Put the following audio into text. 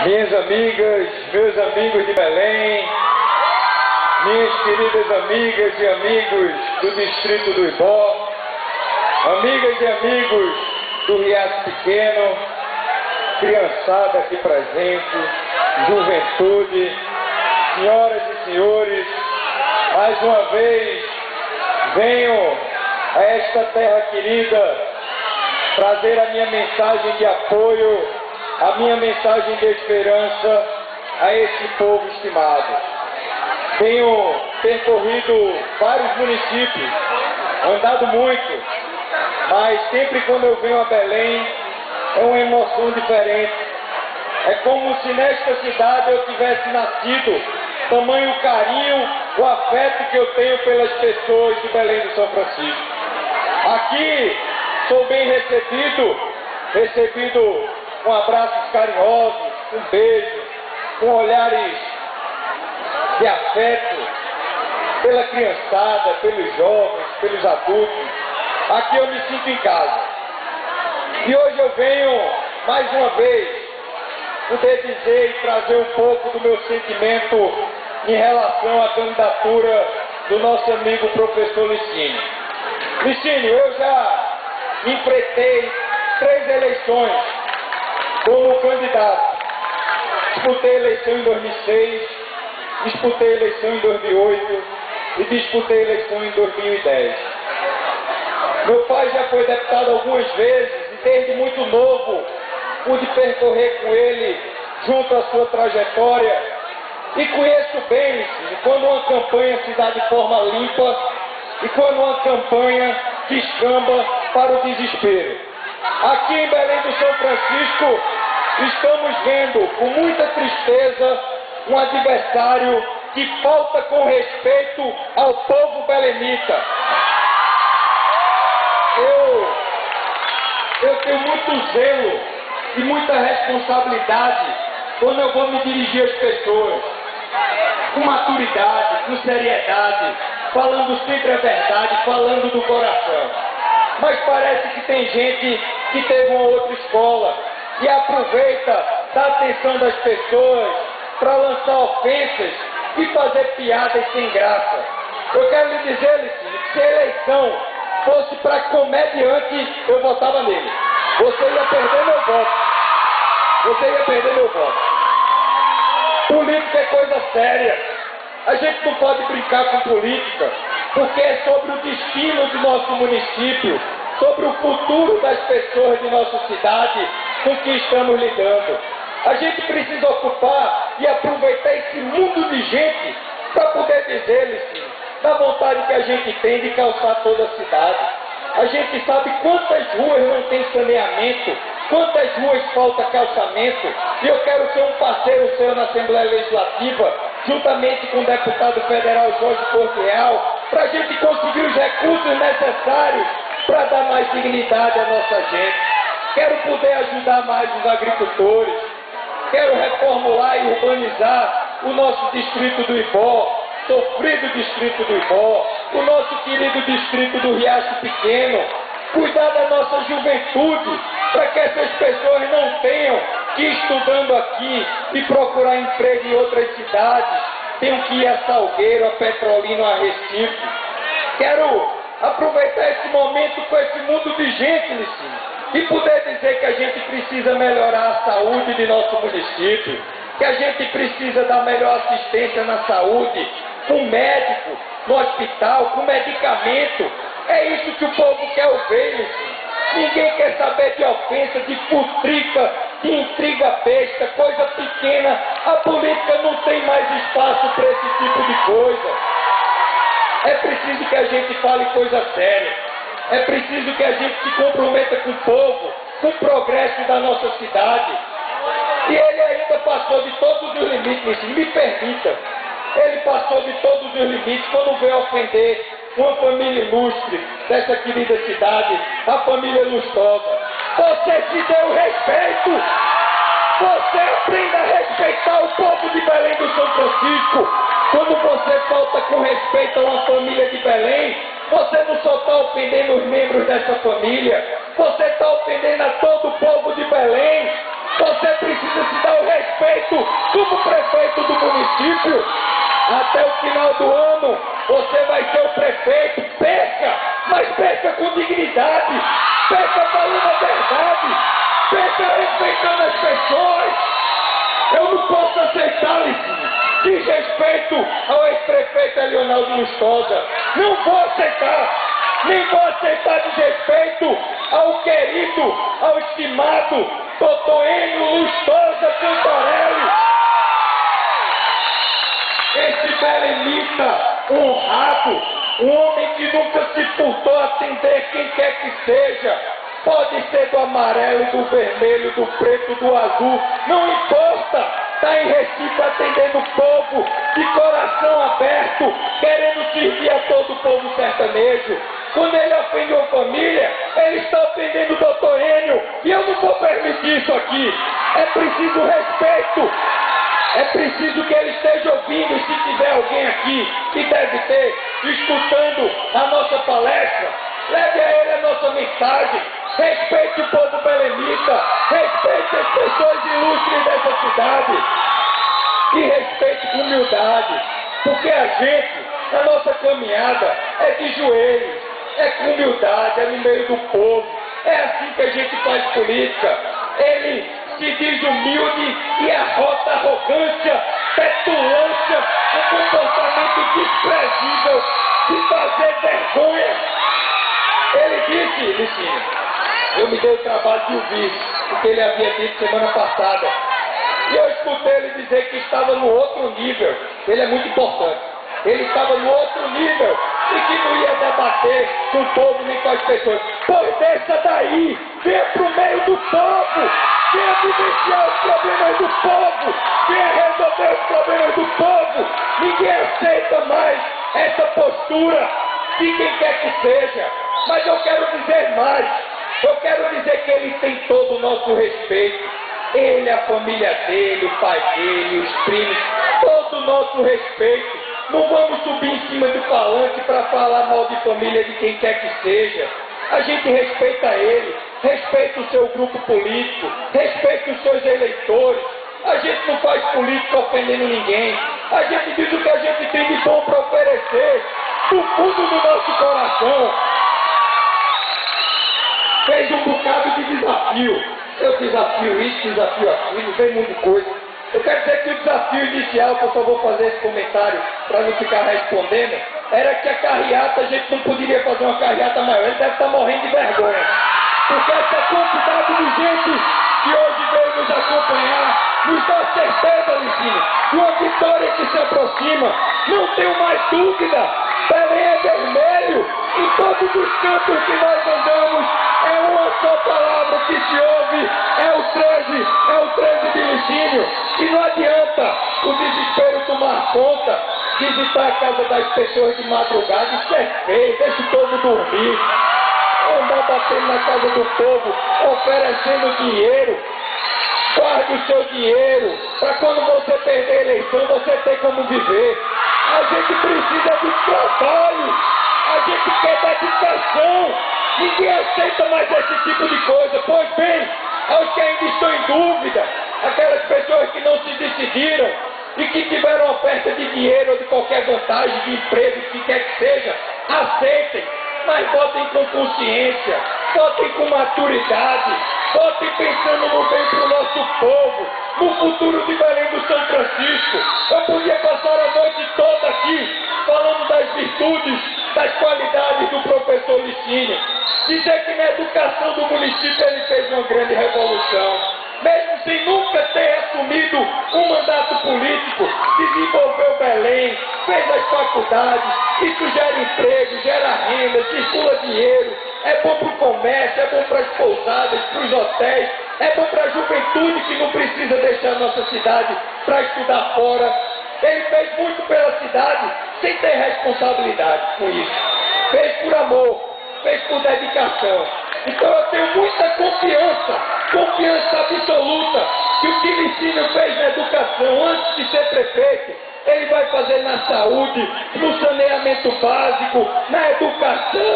minhas amigas, meus amigos de Belém, minhas queridas amigas e amigos do distrito do Ibó, amigas e amigos do Riacho Pequeno, criançada aqui presente, juventude, senhoras e senhores, mais uma vez venho a esta terra querida trazer a minha mensagem de apoio, a minha mensagem de esperança a esse povo estimado. Tenho percorrido vários municípios, andado muito, mas sempre quando eu venho a Belém é uma emoção diferente. É como se nesta cidade eu tivesse nascido, tamanho carinho, o afeto que eu tenho pelas pessoas de Belém do São Francisco. Aqui sou bem recebido com abraços carinhosos, com beijos, com olhares de afeto pela criançada, pelos jovens, pelos adultos. Aqui eu me sinto em casa. E hoje eu venho, mais uma vez, poder dizer e trazer um pouco do meu sentimento em relação à candidatura do nosso amigo professor Licínio. Licínio, eu já enfrentei 3 eleições como candidato. Disputei a eleição em 2006, disputei a eleição em 2008 e disputei a eleição em 2010. Meu pai já foi deputado algumas vezes e desde muito novo pude percorrer com ele junto à sua trajetória e conheço bem, Licínio, quando uma campanha se dá de forma limpa e quando uma campanha descamba para o desespero. Aqui em Belém do São Francisco estamos vendo com muita tristeza um adversário que falta com respeito ao povo belenita. Eu tenho muito zelo e muita responsabilidade quando eu vou me dirigir às pessoas, com maturidade, com seriedade, falando sempre a verdade, falando do coração. Mas parece que tem gente que teve uma outra escola e aproveita da atenção das pessoas para lançar ofensas e fazer piadas sem graça. Eu quero lhe dizer, Licínio, que se a eleição fosse para comediante, eu votava nele. Você ia perder meu voto. Você ia perder meu voto. Política é coisa séria. A gente não pode brincar com política, porque é sobre o destino de nosso município, sobre o futuro das pessoas de nossa cidade com que estamos lidando. A gente precisa ocupar e aproveitar esse mundo de gente para poder dizer-lhes, sim, da vontade que a gente tem de calçar toda a cidade. A gente sabe quantas ruas não tem saneamento, quantas ruas falta calçamento, e eu quero ser um parceiro seu na Assembleia Legislativa, juntamente com o deputado federal Jorge Porto Real, para a gente conseguir os recursos necessários para dar mais dignidade à nossa gente. Quero poder ajudar mais os agricultores, quero reformular e urbanizar o nosso distrito do Ibó, sofrido distrito do Ibó, o nosso querido distrito do Riacho Pequeno, cuidar da nossa juventude, para que essas pessoas não tenham que ir estudando aqui e procurar emprego em outras cidades, tenham que ir a Salgueiro, a Petrolina, a Recife. Quero aproveitar esse momento com esse mundo de gente, Licínio, e poder dizer que a gente precisa melhorar a saúde de nosso município, que a gente precisa dar melhor assistência na saúde, com médico, no hospital, com medicamento. É isso que o povo quer ouvir, Licínio. Ninguém quer saber de ofensa, de futrica, de intriga besta, coisa pequena. A política não tem mais espaço para esse tipo de coisa. É preciso que a gente fale coisa séria. É preciso que a gente se comprometa com o povo, com o progresso da nossa cidade. E ele ainda passou de todos os limites, me permita. Ele passou de todos os limites quando veio ofender uma família ilustre dessa querida cidade, a família Lustosa. Você se deu respeito. Você aprenda a respeitar o povo de Belém do São Francisco. Quando você falta com respeito a uma família de Belém, você não só está ofendendo os membros dessa família, você está ofendendo a todo o povo de Belém. Você precisa se dar o respeito como prefeito do município. Até o final do ano, você vai ser o prefeito. Perca, mas perca com dignidade. Perca falando a verdade. Perca respeitando as pessoas. Eu não posso aceitar, Licinho, desrespeito ao ex-prefeito Leonardo Lustosa. Não vou aceitar. Nem vou aceitar desrespeito ao querido, ao estimado Dr. Enio Lustosa Cantarelli. Esse belemita honrado, um homem que nunca se furtou a atender quem quer que seja. Pode ser do amarelo, do vermelho, do preto, do azul, não importa. Está em Recife atendendo o povo, de coração aberto, querendo servir a todo o povo sertanejo. Quando ele ofende uma família, ele está ofendendo o doutor Enio, e eu não vou permitir isso aqui. É preciso respeito, é preciso que ele esteja ouvindo, se tiver alguém aqui que deve ter, escutando a nossa palestra, leve a ele a nossa mensagem. Respeite o povo belemita, respeite as pessoas ilustres dessa cidade e respeite com humildade, porque a gente, a nossa caminhada é de joelhos, é com humildade, é no meio do povo, é assim que a gente faz política. Ele se diz humilde e arrota arrogância, petulância, um comportamento desprezível de fazer vergonha. Ele disse, Licinho, eu me dei o trabalho de ouvir o que ele havia dito semana passada. E eu escutei ele dizer que estava no outro nível. Ele é muito importante. Ele estava no outro nível e que não ia debater com o povo nem com as pessoas. Pois desça daí, venha para o meio do povo, venha vivenciar os problemas do povo, venha resolver os problemas do povo. Ninguém aceita mais essa postura de quem quer que seja. Mas eu quero dizer mais. Eu quero dizer que ele tem todo o nosso respeito. Ele, a família dele, o pai dele, os primos, todo o nosso respeito. Não vamos subir em cima do falante para falar mal de família de quem quer que seja. A gente respeita ele, respeita o seu grupo político, respeita os seus eleitores. A gente não faz política ofendendo ninguém. A gente diz o que a gente tem de bom para oferecer, do fundo do nosso coração. Fez um bocado de desafio. Eu desafio isso, desafio aquilo, vem muita coisa. Eu quero dizer que o desafio inicial, que eu só vou fazer esse comentário para não ficar respondendo, era que a carreata, a gente não poderia fazer uma carreata maior. Ele deve estar morrendo de vergonha. Porque essa quantidade de gente que hoje veio nos acompanhar, nos dá certeza, Licinho, de uma vitória que se aproxima. Não tenho mais dúvida. Belém é vermelho. Em todos os cantos que nós andamos, é uma só palavra que se ouve, é o 13 de Licinho. E não adianta o desespero tomar conta, visitar a casa das pessoas de madrugada, isso é feio, deixa o povo dormir. Andar batendo na casa do povo, oferecendo dinheiro. Guarde o seu dinheiro, para quando você perder a eleição, você ter como viver. A gente precisa de trabalho, a gente quer dedicação. Ninguém aceita mais esse tipo de coisa. Pois bem, aos que ainda estão em dúvida, aquelas pessoas que não se decidiram e que tiveram oferta de dinheiro ou de qualquer vantagem, de emprego, que quer que seja, aceitem, mas votem com consciência, votem com maturidade, votem pensando no bem para o nosso povo, no futuro de Belém do São Francisco. Eu podia passar a noite toda aqui falando das virtudes, das qualidades do professor Licinho, dizer que na educação do município ele fez uma grande revolução. Mesmo sem nunca ter assumido um mandato político, desenvolveu Belém, fez as faculdades, isso gera emprego, gera renda, circula dinheiro, é bom para o comércio, é bom para as pousadas, para os hotéis, é bom para a juventude que não precisa deixar a nossa cidade para estudar fora. Ele fez muito pela cidade sem ter responsabilidade com isso. Fez por amor, fez por dedicação. Então eu tenho muita confiança absoluta, que o que Licinho fez na educação antes de ser prefeito, ele vai fazer na saúde, no saneamento básico, na educação.